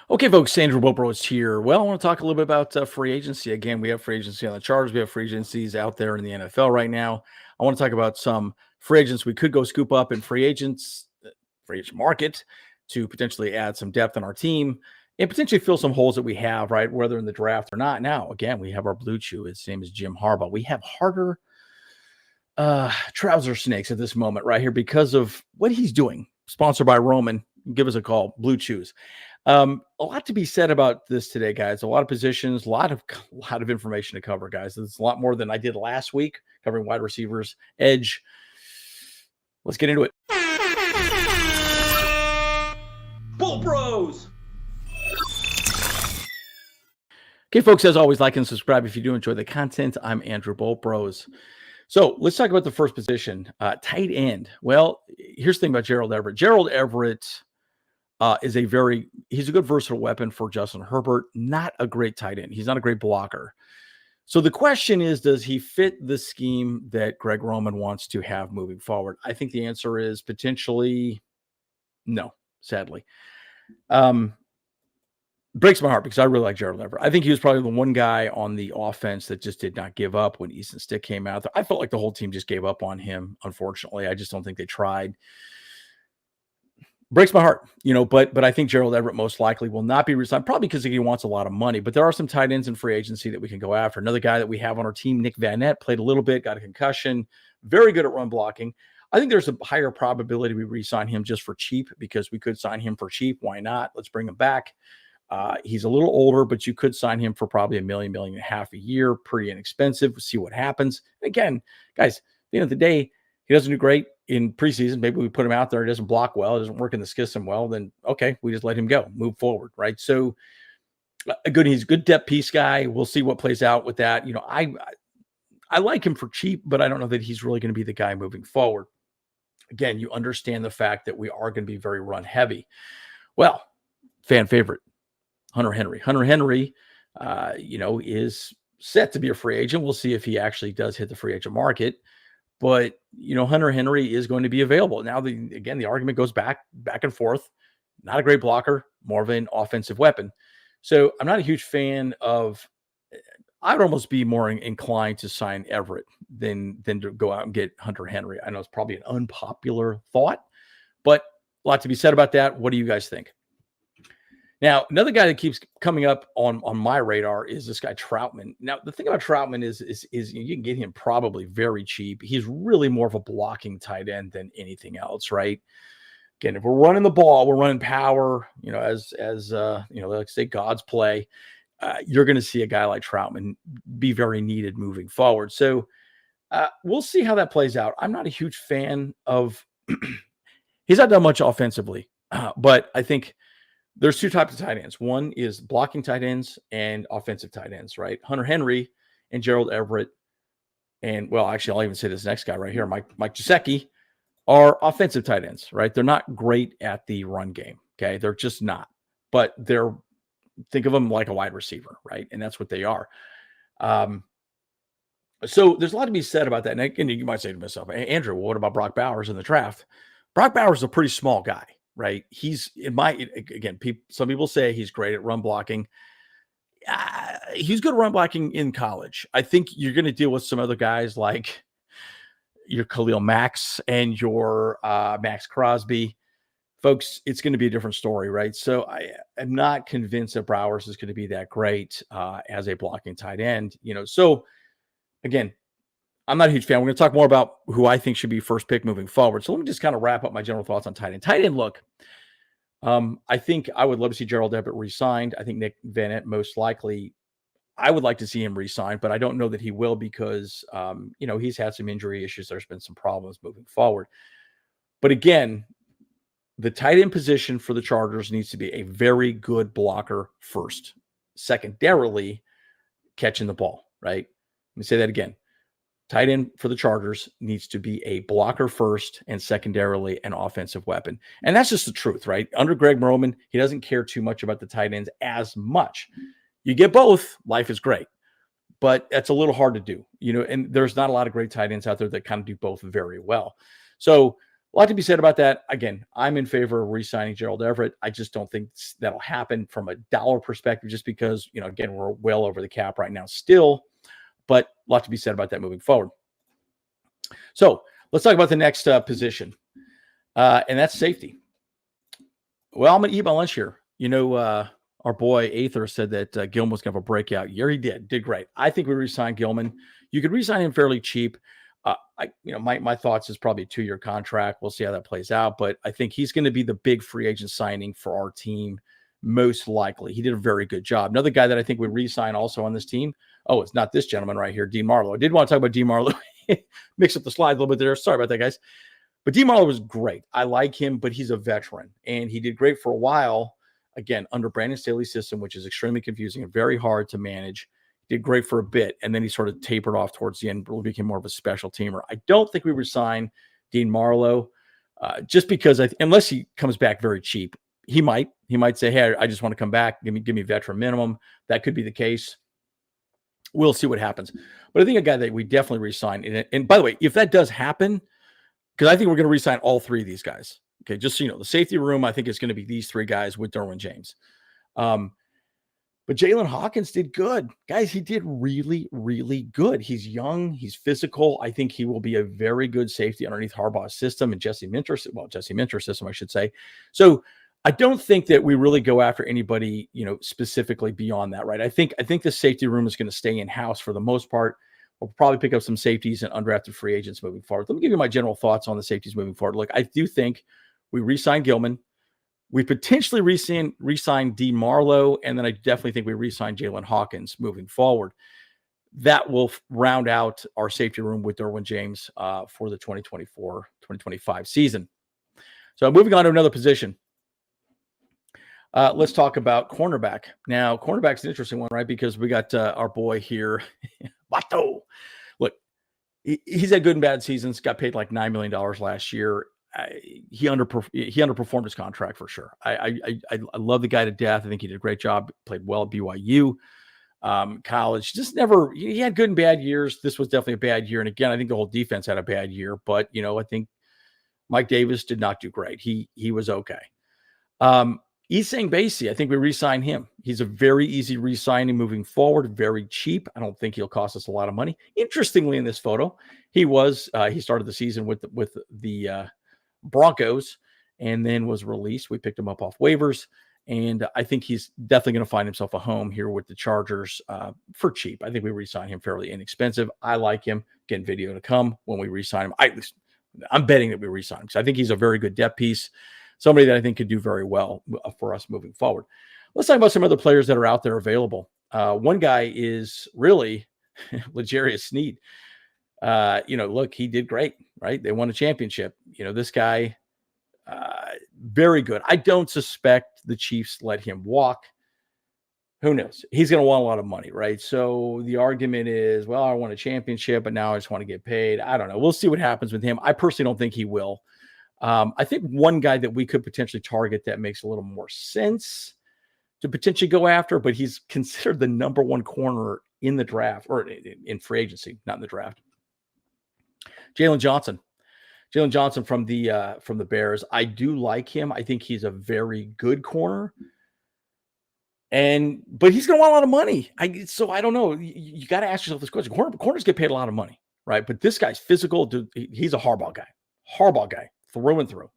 Okay, folks, Andrew Wilbros here. Well, I want to talk a little bit about free agency. Again, we have free agency on the Chargers. We have free agencies out there in the NFL right now. I want to talk about some free agents we could go scoop up in free agent market to potentially add some depth on our team and potentially fill some holes that we have, right? Whether in the draft or not. Now, again, we have our blue chew. His name is Jim Harbaugh. We have harder trouser snakes at this moment right here because of what he's doing. Sponsored by Roman. Give us a call, Blue Chews. A lot to be said about this today, guys. A lot of positions, a lot of information to cover, guys. It's a lot more than I did last week covering wide receivers, edge. Let's get into it. Bull Bros. Okay, folks, as always, like and subscribe if you do enjoy the content. I'm Andrew Bolt Bros. So let's talk about the first position, tight end. Well, here's the thing about Gerald Everett. Gerald Everett he's a good versatile weapon for Justin Herbert, not a great tight end. He's not a great blocker. So the question is, does he fit the scheme that Greg Roman wants to have moving forward? I think the answer is potentially no, sadly. Breaks my heart because I really like Gerald Everett. I think he was probably the one guy on the offense that just did not give up when Easton Stick came out. I felt like the whole team just gave up on him, unfortunately. I just don't think they tried. Breaks my heart, but I think Gerald Everett most likely will not be resigned, probably because he wants a lot of money. But there are some tight ends in free agency that we can go after. Another guy that we have on our team, Nick Vanette, played a little bit, got a concussion, very good at run blocking. I think there's a higher probability we re-sign him just for cheap because we could sign him for cheap. Why not? Let's bring him back. He's a little older, but you could sign him for probably $1.5 million a year. Pretty inexpensive. We'll see what happens. Again, guys, at the end of the day, he doesn't do great in preseason. Maybe we put him out there. He doesn't block well. It doesn't work in the system well. Then, okay, we just let him go. Move forward, right? So, he's a good depth piece guy. We'll see what plays out with that. I like him for cheap, but I don't know that he's really going to be the guy moving forward. Again, you understand the fact that we are going to be very run heavy. Well, fan favorite, Hunter Henry. Hunter Henry, is set to be a free agent. We'll see if he actually does hit the free agent market. But, Hunter Henry is going to be available. Now, the argument goes back and forth. Not a great blocker, more of an offensive weapon. So I'm not a huge fan of – I would almost be more inclined to sign Everett than to go out and get Hunter Henry. I know it's probably an unpopular thought, but a lot to be said about that. What do you guys think? Now, another guy that keeps coming up on my radar is this guy Troutman. Now, the thing about Troutman is you can get him probably very cheap. He's really more of a blocking tight end than anything else, right? Again, if we're running the ball, we're running power, as like say God's play, you're going to see a guy like Troutman be very needed moving forward. So we'll see how that plays out. I'm not a huge fan of he's not done much offensively, but I think there's two types of tight ends. One is blocking tight ends and offensive tight ends, right? Hunter Henry and Gerald Everett. And, well, actually, I'll even say this next guy right here, Mike Gesicki, are offensive tight ends, right? They're not great at the run game, okay? They're just not. But think of them like a wide receiver, right? And that's what they are. So there's a lot to be said about that. And you might say to myself, hey, Andrew, what about Brock Bowers in the draft? Brock Bowers is a pretty small guy. Right. He's some people say he's great at run blocking. He's good at run blocking in college. I think you're going to deal with some other guys like your Khalil Max and your Max Crosby. Folks, it's going to be a different story, right? So I am not convinced that Bowers is going to be that great as a blocking tight end. So again, I'm not a huge fan. We're going to talk more about who I think should be first pick moving forward. So let me just kind of wrap up my general thoughts on tight end. Tight end, look, I think I would love to see Gerald Everett re-signed. I think Nick Vanette most likely, I would like to see him re-signed, but I don't know that he will because, he's had some injury issues. There's been some problems moving forward. But again, the tight end position for the Chargers needs to be a very good blocker first. Secondarily, catching the ball, right? Let me say that again. Tight end for the Chargers needs to be a blocker first and secondarily an offensive weapon. And that's just the truth, right? Under Greg Roman, he doesn't care too much about the tight ends as much. You get both, life is great. But that's a little hard to do, and there's not a lot of great tight ends out there that kind of do both very well. So A lot to be said about that. Again, I'm in favor of re-signing Gerald Everett. I just don't think that'll happen from a dollar perspective, just because, again, we're well over the cap right now still, but a lot to be said about that moving forward. So let's talk about the next position, and that's safety. Well, I'm going to eat my lunch here. Our boy Aether said that Gilman was going to have a breakout year. He did great. I think we re-signed Gilman. You could re-sign him fairly cheap. My thoughts is probably a 2-year contract. We'll see how that plays out, but I think he's going to be the big free agent signing for our team, most likely. He did a very good job. Another guy that I think we re-sign also on this team. Oh, it's not this gentleman right here, Dean Marlowe. I did want to talk about Dean Marlowe. Mix up the slide a little bit there. Sorry about that, guys. But Dean Marlowe was great. I like him, but he's a veteran, and he did great for a while. Again, under Brandon Staley's system, which is extremely confusing and very hard to manage. Did great for a bit, and then he sort of tapered off towards the end, really became more of a special teamer. I don't think we resign Dean Marlowe just because unless he comes back very cheap, he might say, hey, I just want to come back. Give me veteran minimum. That could be the case. We'll see what happens. But I think a guy that we definitely resign. And by the way, if that does happen, because I think we're going to resign all 3 of these guys. Okay, just so you know, the safety room, I think, is going to be these 3 guys with Derwin James. But Jalen Hawkins did good. Guys, he did really, really good. He's young. He's physical. I think he will be a very good safety underneath Harbaugh's system and Jesse Minter's system, I should say. So I don't think that we really go after anybody, specifically beyond that, right? I think the safety room is going to stay in-house for the most part. We'll probably pick up some safeties and undrafted free agents moving forward. Let me give you my general thoughts on the safeties moving forward. Look, I do think we re-sign Gilman. We potentially re-sign Dean Marlowe, and then I definitely think we re-sign Jalen Hawkins moving forward. That will round out our safety room with Derwin James for the 2024-2025 season. So moving on to another position. Let's talk about cornerback. Now, cornerback's an interesting one, right? Because we got our boy here, Vato. Look, he's had good and bad seasons. Got paid like $9 million last year. He underperformed his contract for sure. I love the guy to death. I think he did a great job. Played well at BYU, college. Just never. He had good and bad years. This was definitely a bad year. And again, I think the whole defense had a bad year. But I think Mike Davis did not do great. He was okay. Isang Basie, I think we re-sign him. He's a very easy re-signing moving forward, very cheap. I don't think he'll cost us a lot of money. Interestingly, in this photo, he started the season with the Broncos and then was released. We picked him up off waivers, and I think he's definitely going to find himself a home here with the Chargers for cheap. I think we re-sign him fairly inexpensive. I like him. Again, video to come when we re-sign him. I'm betting that we re-sign him because I think he's a very good depth piece. Somebody that I think could do very well for us moving forward. Let's talk about some other players that are out there available. One guy is really L'Jarius Sneed. Look, he did great, right? They won a championship. This guy, very good. I don't suspect the Chiefs let him walk. Who knows? He's going to want a lot of money, right? So the argument is, well, I won a championship, but now I just want to get paid. I don't know. We'll see what happens with him. I personally don't think he will. I think one guy that we could potentially target that makes a little more sense to potentially go after, but he's considered the number 1 corner in the draft or in free agency, not in the draft. Jalen Johnson from the Bears. I do like him. I think he's a very good corner. But he's going to want a lot of money. So I don't know. You got to ask yourself this question. Corners get paid a lot of money, right? But this guy's physical. Dude, he's a Harbaugh guy through and through.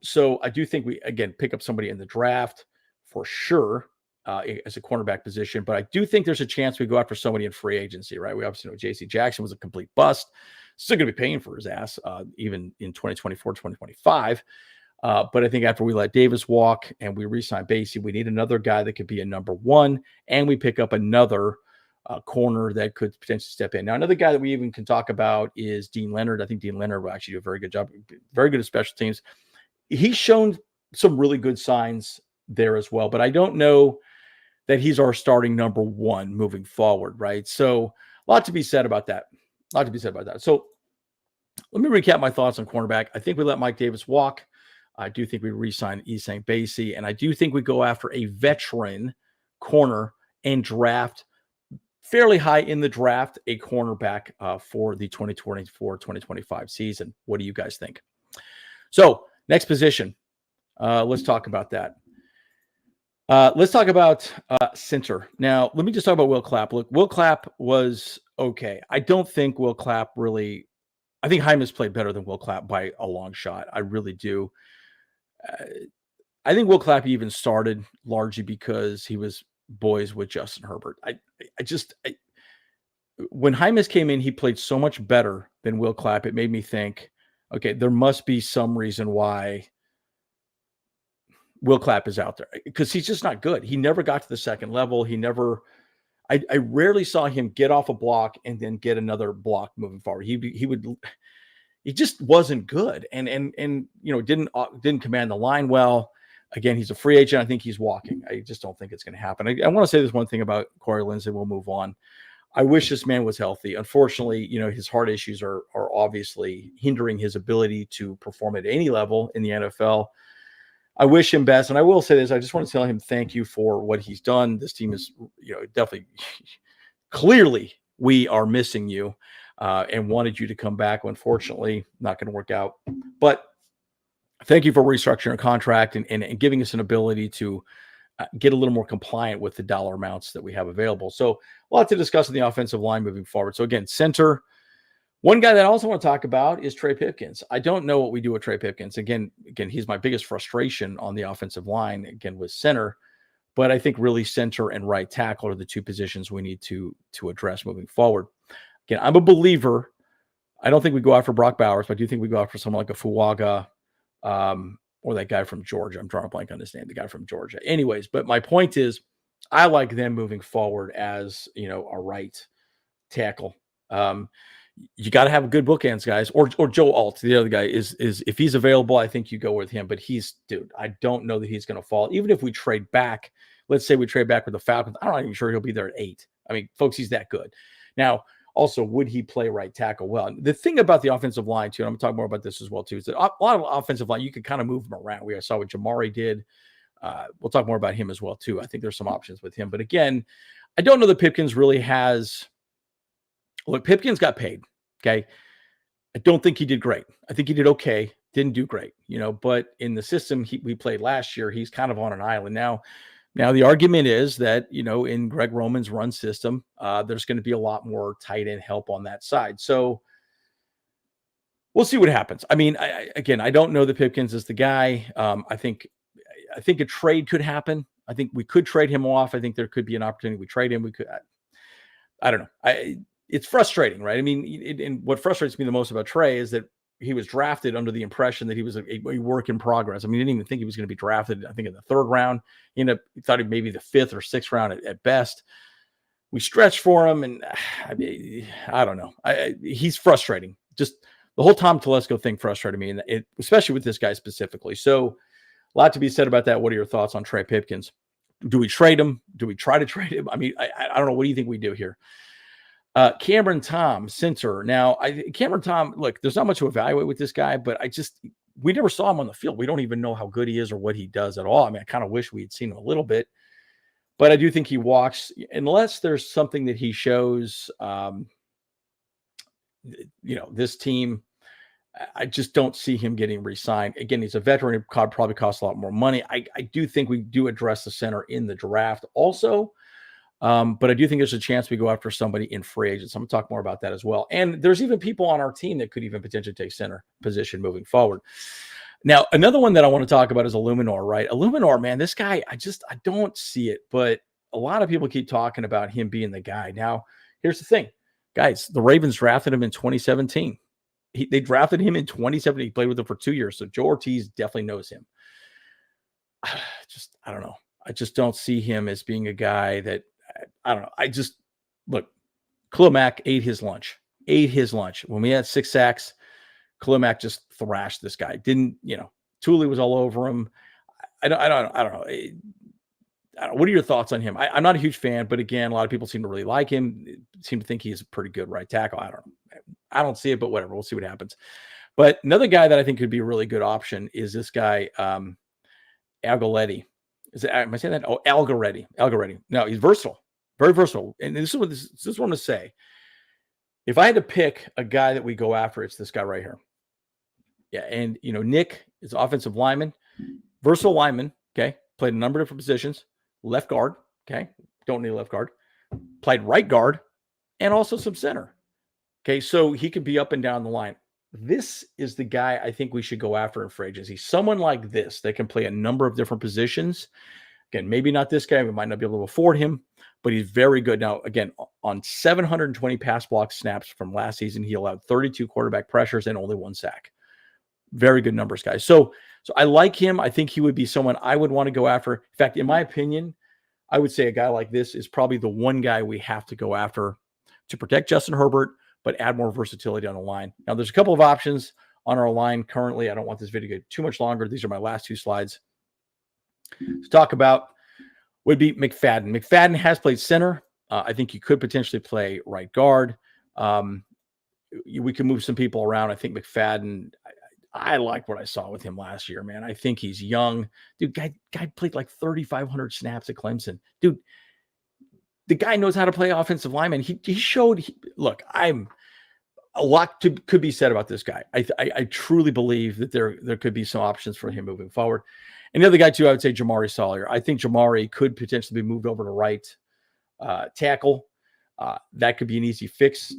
So I do think we, again, pick up somebody in the draft for sure as a cornerback position. But I do think there's a chance we go after somebody in free agency, right? We obviously know J.C. Jackson was a complete bust. Still going to be paying for his ass even in 2024, 2025. But I think after we let Davis walk and we re-sign Basie, we need another guy that could be a number 1, and we pick up another corner that could potentially step in. Now, another guy that we even can talk about is Dean Leonard. I think Dean Leonard will actually do a very good job, very good at special teams. He's shown some really good signs there as well, but I don't know that he's our starting number 1 moving forward, right? So a lot to be said about that. So let me recap my thoughts on cornerback. I think we let Mike Davis walk. I do think we re-sign Isang Basie, and I do think we go after a veteran corner and draft fairly high in the draft a cornerback for the 2024-2025 season. What do you guys think? So next position. Let's talk about that. Let's talk about center. Now, let me just talk about Will Clapp. Look, Will Clapp was okay. I don't think Will Clapp really. I think Hymas played better than Will Clapp by a long shot. I really do. I think Will Clapp even started largely because he was boys with Justin Herbert. When Hymas came in, he played so much better than Will Clapp. It made me think, okay, there must be some reason why Will Clapp is out there, because he's just not good. He never got to the second level. I rarely saw him get off a block and then get another block moving forward. He just wasn't good, and didn't command the line well. Again, he's a free agent. I think he's walking. I just don't think it's going to happen. I want to say this one thing about Corey Linsley. We'll move on. I wish this man was healthy. Unfortunately, his heart issues are obviously hindering his ability to perform at any level in the NFL. I wish him best. And I will say this, I just want to tell him thank you for what he's done. This team is, definitely, clearly we are missing you and wanted you to come back. Unfortunately, not going to work out. But thank you for restructuring a contract and giving us an ability to get a little more compliant with the dollar amounts that we have available. So a lot to discuss on the offensive line moving forward. So again, center. One guy that I also want to talk about is Trey Pipkins. I don't know what we do with Trey Pipkins. Again, he's my biggest frustration on the offensive line, again, with center. But I think really center and right tackle are the two positions we need to address moving forward. Again, I'm a believer. I don't think we go after Brock Bowers, but I do think we go after someone like a Fuaga or that guy from Georgia. I'm drawing a blank on his name, the guy from Georgia. Anyways, but my point is I like them moving forward as, a right tackle. You got to have good bookends, guys. Or Joe Alt, the other guy, is if he's available, I think you go with him. But I don't know that he's going to fall. Even if we trade back, let's say we trade back with the Falcons, I'm not even sure he'll be there at 8. I mean, folks, he's that good. Now, also, would he play right tackle well? The thing about the offensive line, too, and I'm going to talk more about this as well, too, is that a lot of offensive line, you can kind of move them around. We saw what Jamari did. We'll talk more about him as well, too. I think there's some options with him. But again, I don't know that Pipkins really has – look, Pipkins got paid. Okay. I don't think he did great. I think he did okay. Didn't do great, but in the system we played last year, he's kind of on an island now. Now the argument is that, in Greg Roman's run system, there's going to be a lot more tight end help on that side. So we'll see what happens. I mean, I don't know that Pipkins is the guy. I think a trade could happen. I think we could trade him off. I think there could be an opportunity. We trade him. We could, I don't know. It's frustrating, right? I mean, and what frustrates me the most about Trey is that he was drafted under the impression that he was a work in progress. I mean, he didn't even think he was going to be drafted, I think, in the 3rd round. He thought he maybe the 5th or 6th round at best. We stretched for him, and I don't know. He's frustrating. Just the whole Tom Telesco thing frustrated me, and especially with this guy specifically. So a lot to be said about that. What are your thoughts on Trey Pipkins? Do we trade him? Do we try to trade him? I mean, I don't know. What do you think we do here? Cameron Tom, center. Now, Cameron Tom, look, there's not much to evaluate with this guy, but we never saw him on the field. We don't even know how good he is or what he does at all. I mean, I kind of wish we had seen him a little bit, but I do think he walks, unless there's something that he shows, this team, I just don't see him getting re-signed. Again, he's a veteran. It probably costs a lot more money. I do think we do address the center in the draft also. But I do think there's a chance we go after somebody in free agents. I'm going to talk more about that as well. And there's even people on our team that could even potentially take center position moving forward. Now, another one that I want to talk about is Illuminor, right? Illuminor, man, this guy, I don't see it, but a lot of people keep talking about him being the guy. Now, here's the thing, guys, the Ravens drafted him in 2017. They drafted him in 2017. He played with them for 2 years. So Joe Ortiz definitely knows him. I don't know. I just don't see him as being a guy that, I don't know. Look, Khalil Mack ate his lunch. When we had 6 sacks, Khalil Mack just thrashed this guy. Thule was all over him. I don't know. What are your thoughts on him? I'm not a huge fan, but again, a lot of people seem to really like him, seem to think he's a pretty good right tackle. I don't see it, but whatever. We'll see what happens. But another guy that I think could be a really good option is this guy, Algoletti. Am I saying that? Oh, Algoretti. No, he's versatile, very versatile. And this is what I'm going to say. If I had to pick a guy that we go after, it's this guy right here. Yeah. And, Nick is offensive lineman, versatile lineman. Okay. Played a number of different positions. Left guard. Okay. Don't need a left guard. Played right guard and also some center. Okay. So he could be up and down the line. This is the guy I think we should go after in free agency. Someone like this that can play a number of different positions. Again, maybe not this guy. We might not be able to afford him, but he's very good. Now, again, on 720 pass block snaps from last season, he allowed 32 quarterback pressures and only 1 sack. Very good numbers, guys. So I like him. I think he would be someone I would want to go after. In fact, in my opinion, I would say a guy like this is probably the one guy we have to go after to protect Justin Herbert, but add more versatility on the line. Now, there's a couple of options on our line currently. I don't want this video to get too much longer. These are my last 2 slides to talk about. Would be McFadden. McFadden has played center. I think he could potentially play right guard. We can move some people around. I think McFadden, I like what I saw with him last year, man. I think he's young. Dude, guy played like 3,500 snaps at Clemson. Dude, the guy knows how to play offensive lineman. He showed, look, I'm a lot could be said about this guy. I truly believe that there could be some options for him moving forward. And the other guy too, I would say Jamari Sawyer. I think Jamari could potentially be moved over to right tackle. That could be an easy fix.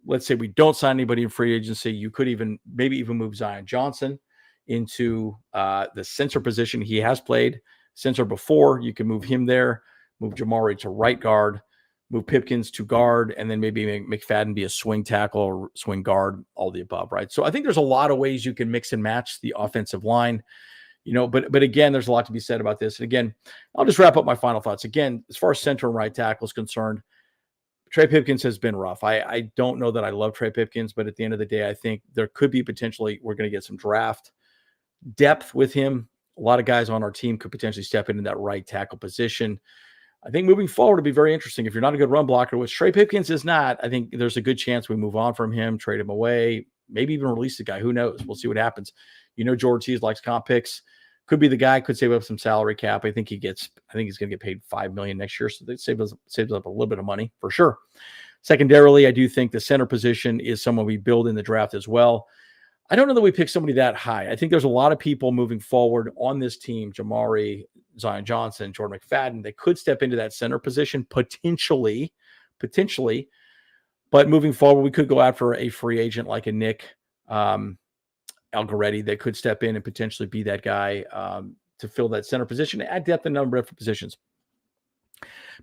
Let's say we don't sign anybody in free agency. You could maybe even move Zion Johnson into the center position. He has played center before. You can move him there, move Jamari to right guard, move Pipkins to guard, and then maybe McFadden be a swing tackle or swing guard, all the above, right? So I think there's a lot of ways you can mix and match the offensive line. But again, there's a lot to be said about this. And again, I'll just wrap up my final thoughts. Again, as far as center and right tackle is concerned, Trey Pipkins has been rough. I don't know that I love Trey Pipkins, but at the end of the day, I think there could be potentially, we're going to get some draft depth with him. A lot of guys on our team could potentially step into that right tackle position. I think moving forward would be very interesting. If you're not a good run blocker, which Trey Pipkins is not, I think there's a good chance we move on from him, trade him away, maybe even release the guy. Who knows? We'll see what happens. George Tease likes comp picks. Could be the guy, could save up some salary cap. I think he's going to get paid $5 million next year. So that saves up a little bit of money for sure. Secondarily, I do think the center position is someone we build in the draft as well. I don't know that we pick somebody that high. I think there's a lot of people moving forward on this team, Jamari, Zion Johnson, Jordan McFadden, they could step into that center position potentially. But moving forward, we could go after a free agent like a Nick Algoretti that could step in and potentially be that guy to fill that center position, add depth in a number of different positions.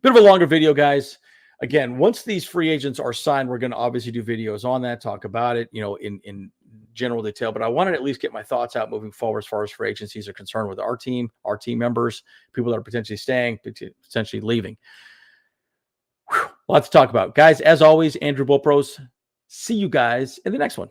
Bit of a longer video, guys. Again, once these free agents are signed, we're going to obviously do videos on that, talk about it, in general detail. But I wanted to at least get my thoughts out moving forward as far as free agencies are concerned with our team members, people that are potentially staying, potentially leaving. Whew, lots to talk about. Guys, as always, Andrew Bopros. See you guys in the next one.